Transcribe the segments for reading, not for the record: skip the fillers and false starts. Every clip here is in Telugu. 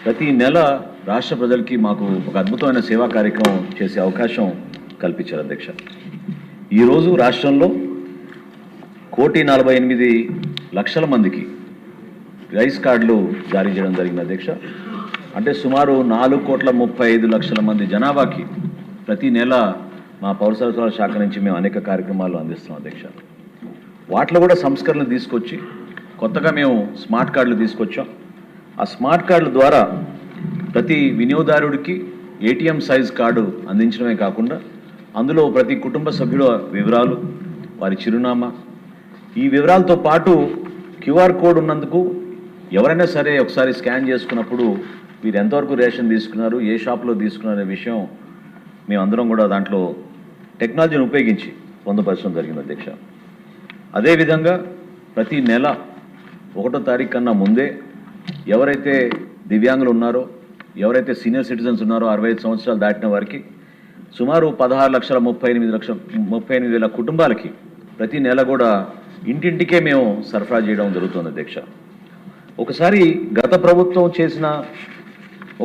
ప్రతి నెల రాష్ట్ర ప్రజలకి మాకు ఒక అద్భుతమైన సేవా కార్యక్రమం చేసే అవకాశం కల్పించారు అధ్యక్ష. ఈరోజు రాష్ట్రంలో 1,48,00,000 మందికి రైస్ కార్డులు జారీ చేయడం జరిగింది అధ్యక్ష. అంటే సుమారు 4,35,00,000 మంది జనాభాకి ప్రతి నెల మా పౌర సరఫరాల శాఖ నుంచి మేము అనేక కార్యక్రమాలు అందిస్తున్నాం అధ్యక్ష. వాటిలో కూడా సంస్కరణలు తీసుకొచ్చి కొత్తగా మేము స్మార్ట్ కార్డులు తీసుకొచ్చాం. ఆ స్మార్ట్ కార్డుల ద్వారా ప్రతి వినియోగదారుడికి ఏటీఎం సైజ్ కార్డు అందించడమే కాకుండా అందులో ప్రతి కుటుంబ సభ్యుల వివరాలు, వారి చిరునామా, ఈ వివరాలతో పాటు క్యూఆర్ కోడ్ ఉన్నందుకు ఎవరైనా సరే ఒకసారి స్కాన్ చేసుకున్నప్పుడు మీరు ఎంతవరకు రేషన్ తీసుకున్నారు, ఏ షాప్లో తీసుకున్నారు అనే విషయం మేమందరం కూడా దాంట్లో టెక్నాలజీని ఉపయోగించి పొందుపరచడం జరిగింది అధ్యక్ష. అదేవిధంగా ప్రతి నెల 1వ తారీఖు కన్నా ముందే ఎవరైతే దివ్యాంగులు ఉన్నారో, ఎవరైతే సీనియర్ సిటిజన్స్ ఉన్నారో 65 సంవత్సరాలు దాటిన వారికి సుమారు 16,38,000 కుటుంబాలకి ప్రతి నెల కూడా ఇంటింటికే మేము సరఫరా చేయడం జరుగుతుంది అధ్యక్ష. ఒకసారి గత ప్రభుత్వం చేసిన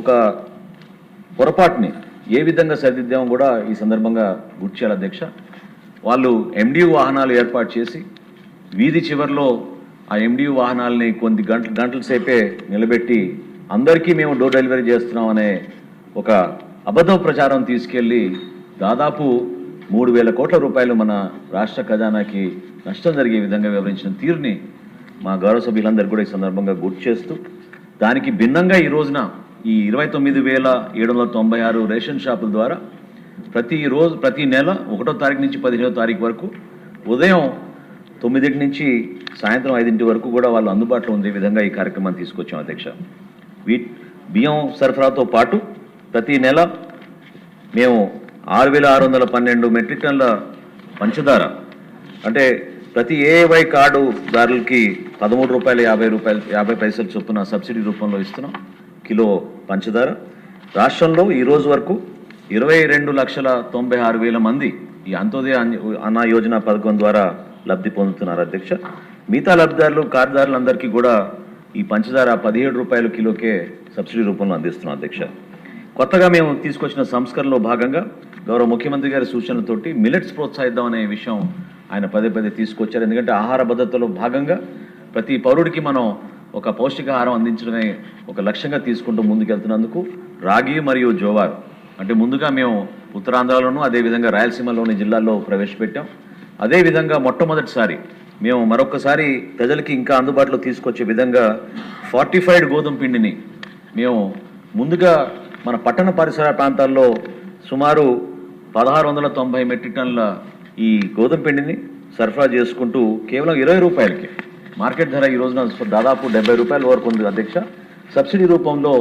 ఒక పొరపాటుని ఏ విధంగా సరిదిద్దామో కూడా ఈ సందర్భంగా గుర్తు చేయాలి అధ్యక్ష. వాళ్ళు ఎండియు వాహనాలు ఏర్పాటు చేసి వీధి చివరిలో ఆ ఎండియు వాహనాలని కొన్ని గంటల సేపే నిలబెట్టి అందరికీ మేము డోర్ డెలివరీ చేస్తున్నాం అనే ఒక అబద్ధ ప్రచారం తీసుకెళ్ళి దాదాపు 3,000 కోట్ల రూపాయలు మన రాష్ట్ర ఖజానాకి నష్టం జరిగే విధంగా వివరించిన తీరుని మా గౌరవ సభ్యులందరూ కూడా ఈ సందర్భంగా గుర్తు చేస్తూ, దానికి భిన్నంగా ఈ రోజున ఈ 29,796 రేషన్ షాపుల ద్వారా ప్రతి నెల 1వ తారీఖు నుంచి 15వ తారీఖు వరకు ఉదయం 9 నుంచి సాయంత్రం 5 వరకు కూడా వాళ్ళు అందుబాటులో ఉండే విధంగా ఈ కార్యక్రమాన్ని తీసుకొచ్చాం అధ్యక్ష. బియ్యం సరఫరాతో పాటు ప్రతి నెల మేము 6,612 మెట్రిక్ టన్నుల పంచదార, అంటే ప్రతి ఏవై కార్డుదారులకి ₹13.50 చొప్పున సబ్సిడీ రూపంలో ఇస్తున్నాం కిలో పంచదార. రాష్ట్రంలో ఈరోజు వరకు 22,96,000 మంది ఈ అంత్యోదయ అన్న యోజన పథకం ద్వారా లబ్ధి పొందుతున్నారు అధ్యక్ష. మిగతా లబ్ధిదారులు కార్డుదారులందరికీ కూడా ఈ పంచదార ₹17 కిలోకే సబ్సిడీ రూపంలో అందిస్తున్నాం అధ్యక్ష. కొత్తగా మేము తీసుకొచ్చిన సంస్కరణలో భాగంగా గౌరవ ముఖ్యమంత్రి గారి సూచనలతోటి మిల్లెట్స్ ప్రోత్సహిద్దాం అనే విషయం ఆయన పదే తీసుకొచ్చారు. ఎందుకంటే ఆహార భద్రతలో భాగంగా ప్రతి పౌరుడికి మనం ఒక పౌష్టికాహారం అందించడమే ఒక లక్ష్యంగా తీసుకుంటూ ముందుకెళ్తున్నందుకు రాగి మరియు జోవార్ అంటే ముందుగా మేము ఉత్తరాంధ్రలోనూ అదేవిధంగా రాయలసీమలోని జిల్లాల్లో ప్రవేశపెట్టాం. అదేవిధంగా మొట్టమొదటిసారి మేము మరొకసారి ప్రజలకి ఇంకా అందుబాటులో తీసుకొచ్చే విధంగా ఫార్టిఫైడ్ గోధుమ పిండిని మేము ముందుగా మన పట్టణ పరిసర ప్రాంతాల్లో సుమారు 1,690 మెట్రిక్ టన్నుల ఈ గోధుమ పిండిని సరఫరా చేసుకుంటూ కేవలం ₹20కి మార్కెట్ ధర ఈ రోజున దాదాపు ₹70 వరకు ఉంది అధ్యక్ష. సబ్సిడీ రూపంలో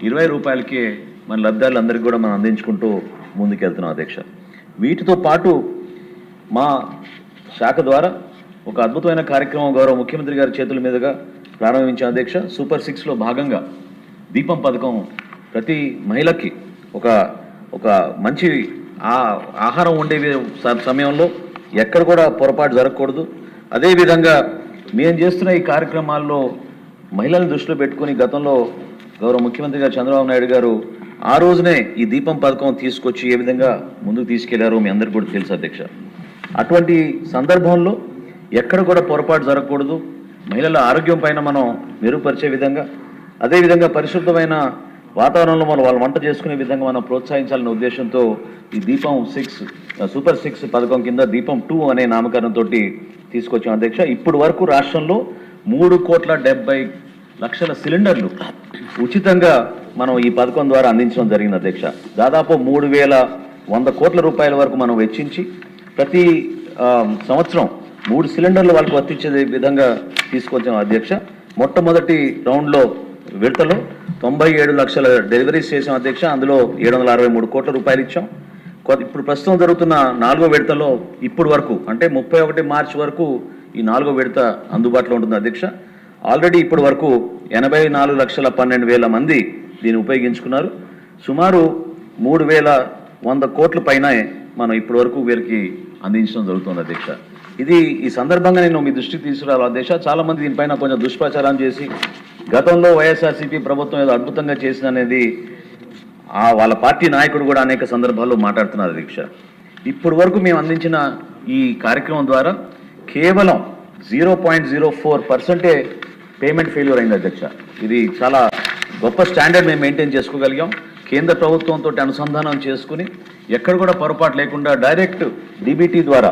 ₹20కే మన లబ్ధిదారులందరికీ కూడా మనం అందించుకుంటూ ముందుకెళ్తున్నాం అధ్యక్ష. వీటితో పాటు మా శాఖ ద్వారా ఒక అద్భుతమైన కార్యక్రమం గౌరవ ముఖ్యమంత్రి గారి చేతుల మీదుగా ప్రారంభించాం అధ్యక్ష. సూపర్ 6లో భాగంగా దీపం పథకం ప్రతి మహిళకి ఒక మంచి ఆహారం ఉండే సమయంలో ఎక్కడ కూడా పొరపాటు జరగకూడదు. అదేవిధంగా మేము చేస్తున్న ఈ కార్యక్రమాల్లో మహిళలను దృష్టిలో పెట్టుకుని గతంలో గౌరవ ముఖ్యమంత్రి గారు చంద్రబాబు నాయుడు గారు ఆ రోజునే ఈ దీపం పథకం తీసుకొచ్చి ఏ విధంగా ముందుకు తీసుకెళ్లారో మీ అందరికీ కూడా తెలుసు అధ్యక్ష. అటువంటి సందర్భంలో ఎక్కడ కూడా పొరపాటు జరగకూడదు, మహిళల ఆరోగ్యం పైన మనం మెరుగుపరిచే విధంగా, అదేవిధంగా పరిశుభ్రమైన వాతావరణంలో మనం వాళ్ళు వంట చేసుకునే విధంగా మనం ప్రోత్సహించాలనే ఉద్దేశంతో ఈ దీపం 6 సూపర్ 6 పథకం కింద దీపం 2 అనే నామకరణంతో తీసుకొచ్చాం అధ్యక్ష. ఇప్పుడు వరకు రాష్ట్రంలో 3,70,00,000 సిలిండర్లు ఉచితంగా మనం ఈ పథకం ద్వారా అందించడం జరిగింది అధ్యక్ష. దాదాపు 3,100 కోట్ల రూపాయల వరకు మనం వెచ్చించి ప్రతి సంవత్సరం 3 సిలిండర్లు వాళ్ళకి వర్తించే విధంగా తీసుకొచ్చాం అధ్యక్ష. మొట్టమొదటి రౌండ్లో విడతలో 97 లక్షల డెలివరీస్ చేసాం అధ్యక్ష. అందులో 763 కోట్ల రూపాయలు ఇచ్చాం. ఇప్పుడు ప్రస్తుతం జరుగుతున్న 4వ విడతలో ఇప్పుడు వరకు అంటే 31 మార్చి వరకు ఈ 4వ విడత అందుబాటులో ఉంటుంది అధ్యక్ష. ఆల్రెడీ ఇప్పటి వరకు 84,12,000 మంది దీన్ని ఉపయోగించుకున్నారు. సుమారు 3,100 కోట్ల పైన మనం ఇప్పటి వరకు వీరికి అందించడం జరుగుతుంది అధ్యక్ష. ఇది ఈ సందర్భంగా నేను మీ దృష్టికి తీసుకురావాలి అధ్యక్ష. చాలామంది దీనిపైన కొంచెం దుష్ప్రచారం చేసి గతంలో వైఎస్ఆర్సీపీ ప్రభుత్వం ఏదో అద్భుతంగా చేసిందనేది వాళ్ళ పార్టీ నాయకుడు కూడా అనేక సందర్భాల్లో మాట్లాడుతున్నారు అధ్యక్ష. ఇప్పటి వరకు మేము అందించిన ఈ కార్యక్రమం ద్వారా కేవలం 0.04% పేమెంట్ ఫెయిల్యూర్ అయింది అధ్యక్ష. ఇది చాలా గొప్ప స్టాండర్డ్ మేము మెయింటైన్ చేసుకోగలిగాం. కేంద్ర ప్రభుత్వంతో అనుసంధానం చేసుకుని ఎక్కడ కూడా పొరపాటు లేకుండా డైరెక్ట్ డీబీటీ ద్వారా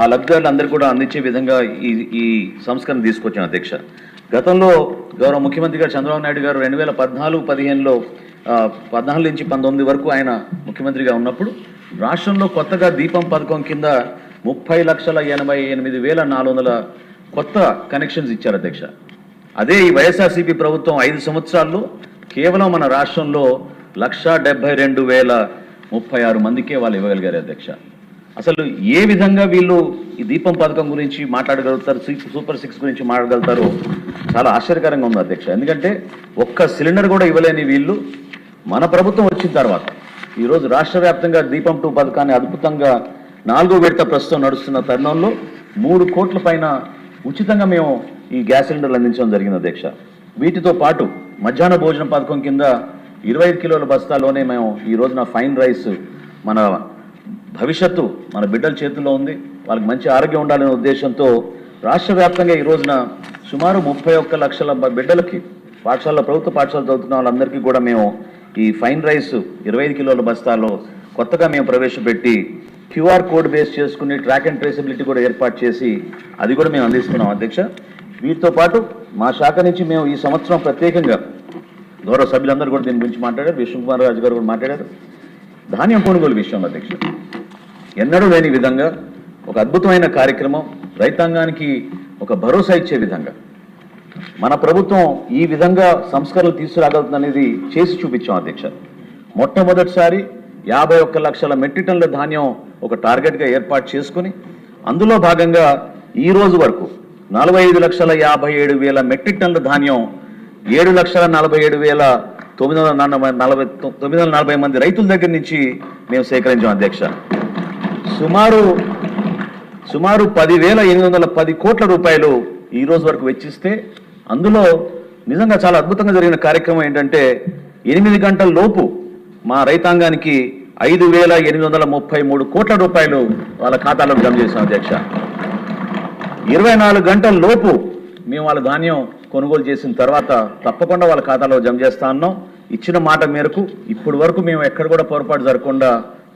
ఆ లబ్ధిదారులందరూ కూడా అందించే విధంగా ఈ సంస్కరణ తీసుకొచ్చాం అధ్యక్ష. గతంలో గౌరవ ముఖ్యమంత్రి గారు చంద్రబాబు నాయుడు గారు 2014-15లో 14 నుంచి 19 వరకు ఆయన ముఖ్యమంత్రిగా ఉన్నప్పుడు రాష్ట్రంలో కొత్తగా దీపం పథకం కింద 30,88,400 కొత్త కనెక్షన్స్ ఇచ్చారు అధ్యక్ష. అదే ఈ వైఎస్ఆర్సీపీ ప్రభుత్వం 5 సంవత్సరాల్లో కేవలం మన రాష్ట్రంలో 1,72,036 మందికే వాళ్ళు ఇవ్వగలిగారు అధ్యక్ష. అసలు ఏ విధంగా వీళ్ళు ఈ దీపం పథకం గురించి మాట్లాడగలుగుతారు, సూపర్ 6 గురించి మాట్లాడగలుగుతారో చాలా ఆశ్చర్యకరంగా ఉంది అధ్యక్ష. ఎందుకంటే ఒక్క సిలిండర్ కూడా ఇవ్వలేని వీళ్ళు మన ప్రభుత్వం వచ్చిన తర్వాత ఈరోజు రాష్ట్ర వ్యాప్తంగా దీపం 2 పథకాన్ని అద్భుతంగా 4వ విడత ప్రస్తుతం నడుస్తున్న తరుణంలో 3 కోట్ల పైన ఉచితంగా మేము ఈ గ్యాస్ సిలిండర్లు అందించడం జరిగింది అధ్యక్ష. వీటితో పాటు మధ్యాహ్న భోజన పథకం కింద 25 కిలోల బస్తాలోనే మేము ఈ రోజున ఫైన్ రైస్ మన భవిష్యత్తు మన బిడ్డల చేతుల్లో ఉంది, వాళ్ళకి మంచి ఆరోగ్యం ఉండాలనే ఉద్దేశంతో రాష్ట్ర వ్యాప్తంగా ఈ రోజున సుమారు 31 లక్షల బిడ్డలకి పాఠశాలలో ప్రభుత్వ పాఠశాల చదువుతున్న వాళ్ళందరికీ కూడా మేము ఈ ఫైన్ రైస్ 25 కిలోల బస్తాలో కొత్తగా మేము ప్రవేశపెట్టి QR కోడ్ బేస్ చేసుకుని ట్రాక్ అండ్ ట్రేసబిలిటీ కూడా ఏర్పాటు చేసి అది కూడా మేము అందిస్తున్నాం అధ్యక్ష. వీటితో పాటు మా శాఖ నుంచి మేము ఈ సంవత్సరం ప్రత్యేకంగా గౌరవ సభ్యులందరూ కూడా దీని గురించి మాట్లాడారు, విష్ణుకుమార్ రాజు గారు కూడా మాట్లాడారు. ధాన్యం కొనుగోలు విషయంలో అధ్యక్ష ఎన్నడూ లేని విధంగా ఒక అద్భుతమైన కార్యక్రమం, రైతాంగానికి ఒక భరోసా ఇచ్చే విధంగా మన ప్రభుత్వం ఈ విధంగా సంస్కరణలు తీసుకురాగలుగుతుందనేది చేసి చూపించాం అధ్యక్ష. మొట్టమొదటిసారి 51 లక్షల మెట్రిక్ టన్నుల ధాన్యం ఒక టార్గెట్గా ఏర్పాటు చేసుకుని అందులో భాగంగా ఈ రోజు వరకు 45,57,000 మెట్రిక్ టన్నుల ధాన్యం 7,47,940 మంది రైతుల దగ్గర నుంచి మేము సేకరించాం అధ్యక్ష. సుమారు 10,810 కోట్ల రూపాయలు ఈ రోజు వరకు వెచ్చిస్తే అందులో నిజంగా చాలా అద్భుతంగా జరిగిన కార్యక్రమం ఏంటంటే 8 గంటల లోపు మా రైతాంగానికి 5,833 కోట్ల రూపాయలు వాళ్ళ ఖాతాలో జమ చేశాం అధ్యక్ష. 24 గంటల లోపు మేము వాళ్ళ ధాన్యం కొనుగోలు చేసిన తర్వాత తప్పకుండా వాళ్ళ ఖాతాలో జమ చేస్తా ఉన్నాం. ఇచ్చిన మాట మేరకు ఇప్పటి వరకు మేము ఎక్కడ కూడా పొరపాటు జరగకుండా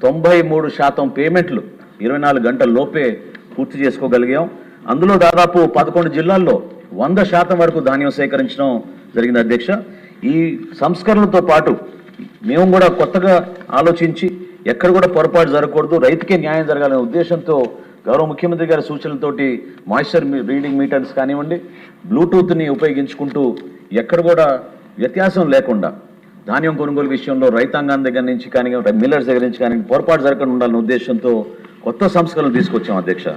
93% పేమెంట్లు 24 గంటల లోపే పూర్తి చేసుకోగలిగాం. అందులో దాదాపు 11 జిల్లాల్లో 100% వరకు ధాన్యం సేకరించడం జరిగింది అధ్యక్ష. ఈ సంస్కరణలతో పాటు మేము కూడా కొత్తగా ఆలోచించి ఎక్కడ కూడా పొరపాటు జరగకూడదు, రైతుకే న్యాయం జరగాలనే ఉద్దేశంతో గౌరవ ముఖ్యమంత్రి గారి సూచనలతోటి మాయిశ్చర్ రీడింగ్ మీటర్స్ కానివ్వండి, బ్లూటూత్ని ఉపయోగించుకుంటూ ఎక్కడ కూడా వ్యత్యాసం లేకుండా ధాన్యం కొనుగోలు విషయంలో రైతాంగం దగ్గర నుంచి కానీ మిల్లర్స్ దగ్గర నుంచి కానీ పొరపాటు జరగకుండా ఉండాలనే ఉద్దేశంతో కొత్త సంస్కరణలు తీసుకొచ్చాం అధ్యక్ష.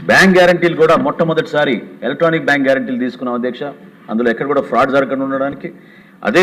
బ్యాంక్ గ్యారంటీలు కూడా మొట్టమొదటిసారి ఎలక్ట్రానిక్ బ్యాంక్ గ్యారంటీలు తీసుకున్నాం అధ్యక్ష. అందులో ఎక్కడ కూడా ఫ్రాడ్ జరగకుండా ఉండడానికి. అదే